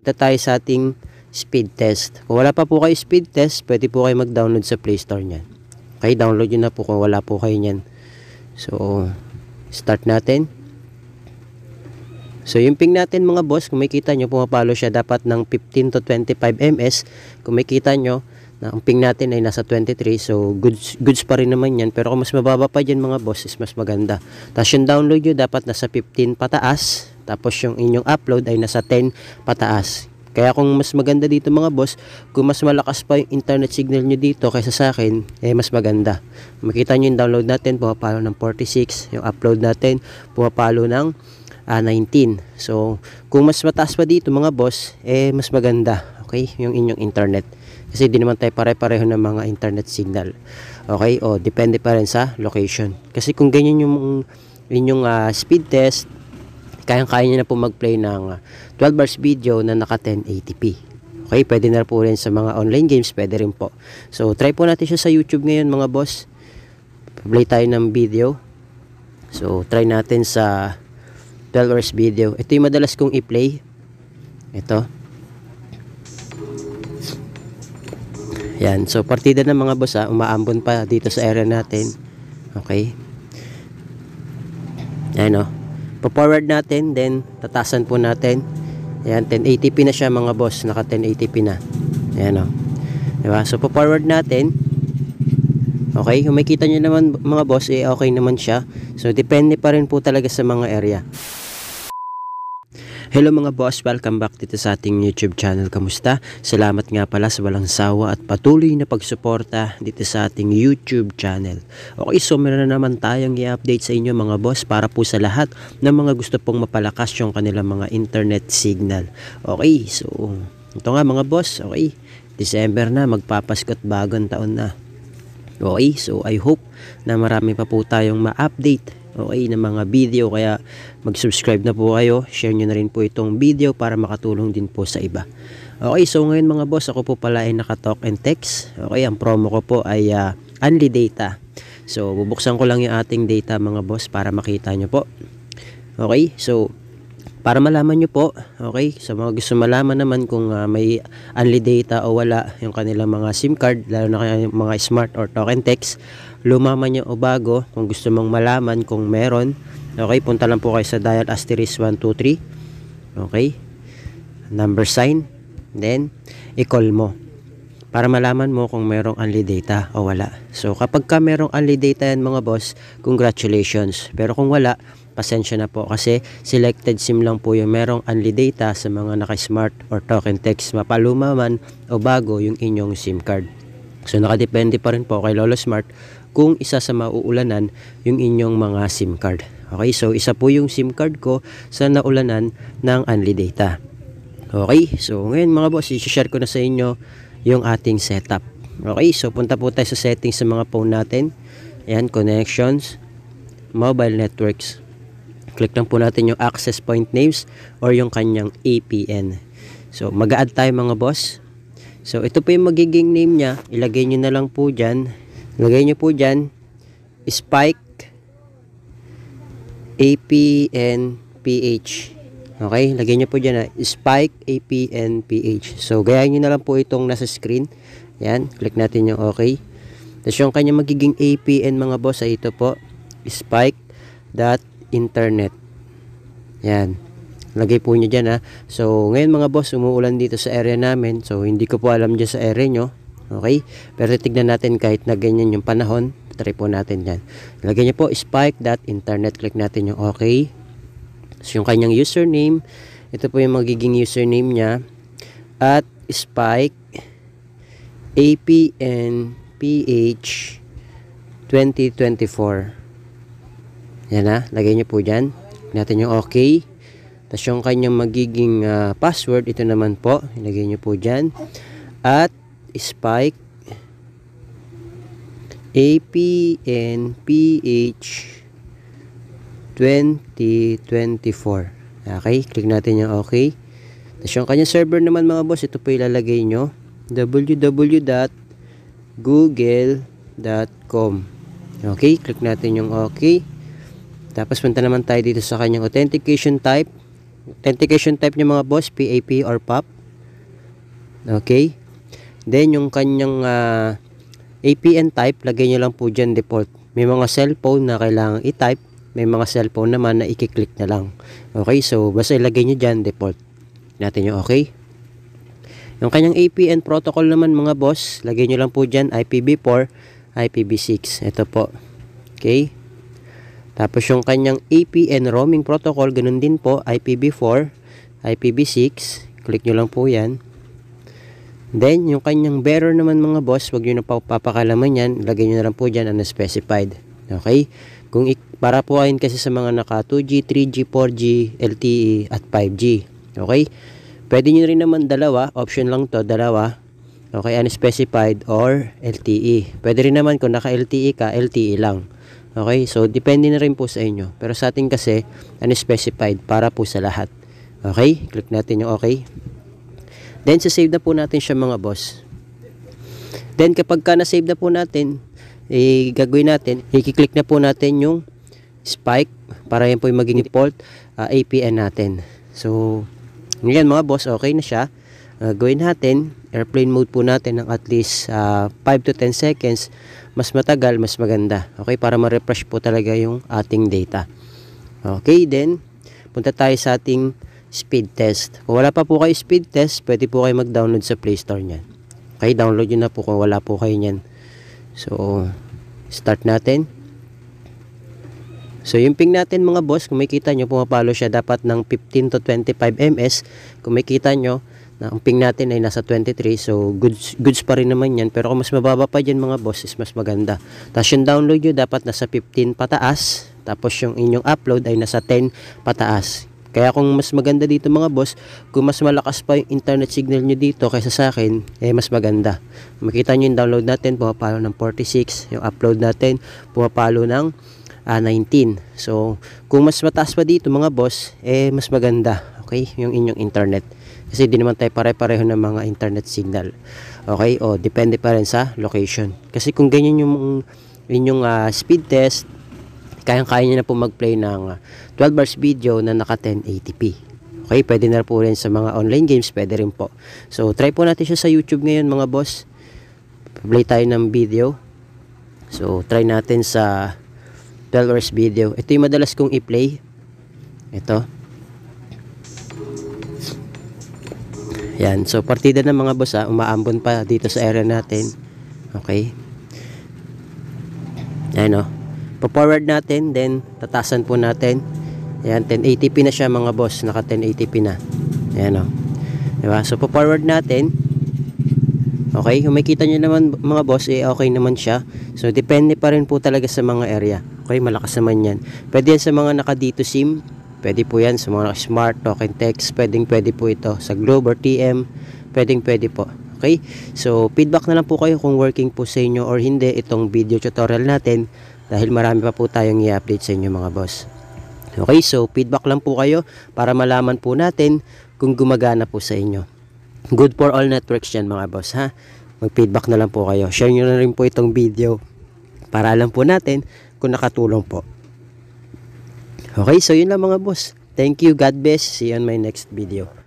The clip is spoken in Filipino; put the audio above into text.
punta tayo sa ating speed test. Kung wala pa po kayo speed test, pwede po kayo mag-download sa Play Store niyan. Okay, download nyo na po kung wala po kayo niyan. So, start natin. So, yung ping natin mga boss, kung makikita nyo, pumapalo siya dapat ng 15 to 25 ms. Kung makikita nyo, na ang ping natin ay nasa 23. So, goods pa rin naman yan. Pero kung mas mababa pa dyan mga boss, is mas maganda. Tapos yung download nyo, dapat nasa 15 pataas. Tapos yung inyong upload ay nasa 10 pataas. Kaya kung mas maganda dito mga boss, kung mas malakas pa yung internet signal nyo dito kaysa sa akin, mas maganda. Makita nyo yung download natin, pumapalo ng 46. Yung upload natin, pumapalo ng 19. So, kung mas mataas pa dito mga boss, mas maganda. Okay? Yung inyong internet. Kasi di naman tayo pare-pareho ng mga internet signal. Okay? O, depende pa rin sa location. Kasi kung ganyan yung inyong speed test, kayang-kaya nyo na po mag-play ng 12 hours video na naka 1080p. Okay? Pwede na po rin sa mga online games, pwede rin po. So, try po natin siya sa YouTube ngayon mga boss. Play tayo ng video. So, try natin sa 12 hours video. Ito yung madalas kong i-play. Ito. Yan. So, partida ng mga boss umaambon pa dito sa area natin. Okay. Yan o. Pa-forward natin. Then, tatasan po natin. Yan. 1080p na siya mga boss. Naka 1080p na. Yan o. Diba? So, pa-forward natin. Okay. Kung makikita nyo naman mga boss, okay naman siya. So, depende pa rin po talaga sa mga area. Hello mga boss, welcome back dito sa ating YouTube channel. Kamusta? Salamat nga pala sa walang sawa at patuloy na pagsuporta dito sa ating YouTube channel. Okay, so meron na naman tayong i-update sa inyo mga boss para po sa lahat ng mga gusto pong mapalakas yung kanilang mga internet signal. Okay, so ito nga mga boss, okay, December na, magpapaskot, bagong taon na. Okay, so I hope na marami pa po tayong ma-update, okay, ng mga video. Kaya mag-subscribe na po kayo, share nyo na rin po itong video para makatulong din po sa iba. Okay, so ngayon mga boss, ako po pala ay naka-talk and text. Okay, ang promo ko po ay Unli Data. So bubuksan ko lang yung ating data mga boss para makita nyo po. Okay, so para malaman nyo po, okay, sa mga gusto malaman naman kung may Unli Data o wala yung kanilang mga SIM card, lalo na kaya yung mga smart or talk and text, luma man yung o bago, kung gusto mong malaman kung meron, okay, punta lang po kayo sa dial asterisk 123, okay, number sign, then i-call mo para malaman mo kung merong Unli Data o wala. So kapag ka merong Unli Data yan mga boss, congratulations. Pero kung wala, pasensya na po kasi selected SIM lang po yung merong Unli Data sa mga naka-smart or talk and text, mapaluma man o bago yung inyong SIM card. So nakadepende pa rin po kay Lolo Smart kung isa sa mauulanan yung inyong mga SIM card. Okay, so isa po yung SIM card ko sa naulanan ng Unli Data. Okay, so ngayon mga boss, i-share ko na sa inyo yung ating setup. Okay, so punta po tayo sa settings sa mga phone natin. Ayan, connections, mobile networks. Click lang po natin yung access point names or yung kanyang APN. So mag-add tayo mga boss. So ito po yung magiging name niya. Ilagay nyo na lang po dyan. Ilagay nyo po dyan Spike APN PH. Okay, lagay nyo po dyan Spike APN PH. So gayahin nyo na lang po itong nasa screen. Yan, click natin yung okay. Tapos yung kanyang magiging APN mga boss ay ito po, Spike.internet. Yan, lagay po nyo dyan So ngayon mga boss, umuulan dito sa area namin. So hindi ko po alam dyan sa area nyo. Okay, pero tignan natin kahit na ganyan yung panahon. Try po natin yan. Lagay nyo po Spike.internet. Click natin yung okay. So yung kanyang username, ito po yung magiging username niya, at Spike APN PH 2024. Yan lagay nyo po dyan. Natin yung okay. Tapos yung kanyang magiging password, ito naman po, ilagay nyo po dyan, at Spike APN PH 2024. Okay, click natin yung okay. Tapos yung kanyang server naman mga boss, ito po ilalagay nyo, www.google.com. Okay, click natin yung okay. Tapos punta naman tayo dito sa kanyang authentication type. Authentication type niya mga boss, PAP or POP. Okay? Then yung kanyang APN type, lagay nyo lang po dyan default. May mga cellphone na kailangan i-type, may mga cellphone naman na i-click na lang. Okay, so basta ilagay nyo dyan default. Natin yung okay. Yung kanyang APN protocol naman mga boss, lagay nyo lang po dyan IPv4, IPv6. Ito po. Okay. Tapos yung kanyang APN roaming protocol, ganun din po, IPv4, IPv6. Click nyo lang po yan. Then, yung kanyang bearer naman mga boss, wag nyo na papakalaman yan. Lagay nyo na lang po dyan unspecified. Okay? Para po ayun kasi sa mga naka 2G, 3G, 4G, LTE at 5G. Okay? Pwede nyo rin naman dalawa. Option lang to, dalawa. Okay? Unspecified or LTE. Pwede rin naman kung naka LTE ka, LTE lang. Okay? So, depende na rin po sa inyo. Pero sa atin kasi, unspecified para po sa lahat. Okay? Click natin yung okay. Then, save na po natin siya mga boss. Then, kapag na-save na po natin, gagawin natin, i-click na po natin yung spike para yan po yung maging default APN natin. So, ngayon mga boss, okay na siya. Gawin natin, airplane mode po natin ng at least 5 to 10 seconds. Mas matagal, mas maganda. Okay, para ma-refresh po talaga yung ating data. Okay, then, punta tayo sa ating speed test. Kung wala pa po kayo speed test, pwede po kayo mag-download sa Play Store niyan. Okay, download nyo na po kung wala po kayo niyan. So, start natin. So, yung ping natin mga boss, kung makikita nyo, pumapalo siya dapat ng 15 to 25 ms. Kung makikita nyo, na ang ping natin ay nasa 23. So, goods pa rin naman yan. Pero kung mas mababa pa dyan mga boss, is mas maganda. Tapos yung download nyo, dapat nasa 15 pataas. Tapos yung inyong upload ay nasa 10 pataas. Kaya kung mas maganda dito mga boss, kung mas malakas pa yung internet signal nyo dito kaysa sa akin, mas maganda. Makita nyo yung download natin, pumapalo ng 46. Yung upload natin, pumapalo ng 19. So, kung mas mataas pa dito mga boss, mas maganda. Okay? Yung inyong internet. Kasi di naman tayo pare-pareho ng mga internet signal. Okay? O, depende pa rin sa location. Kasi kung ganyan yung inyong speed test, kayang-kaya nyo na po mag-play ng 12 hours video na naka 1080p. Okay, pwede na po rin sa mga online games, pwede rin po. So, try po natin siya sa YouTube ngayon mga boss. Play tayo ng video. So, try natin sa 12 hours video. Ito yung madalas kong i-play. Ito. Yan. So, partida ng mga boss umaambon pa dito sa area natin. Okay. Ayan o. Pa-forward natin, then tatasan po natin. Ayan, 1080p na siya mga boss. Naka 1080p na. Ayan o. Diba? So, pa-forward natin. Okay, kung makikita nyo naman mga boss, okay naman siya. So, depende pa rin po talaga sa mga area. Okay, malakas naman yan. Pwede yan sa mga naka-dito SIM. Pwede po yan sa mga smart, token text. Pwede po ito sa Globe or TM. Pwede po. Okay, so feedback na lang po kayo kung working po sa inyo or hindi itong video tutorial natin. Dahil marami pa po tayong i-update sa inyo mga boss. Okay, so feedback lang po kayo para malaman po natin kung gumagana po sa inyo. Good for all networks yan mga boss ha. Mag-feedback na lang po kayo. Share nyo na rin po itong video para alam po natin kung nakatulong po. Okay, so yun lang mga boss. Thank you, God bless. See you on my next video.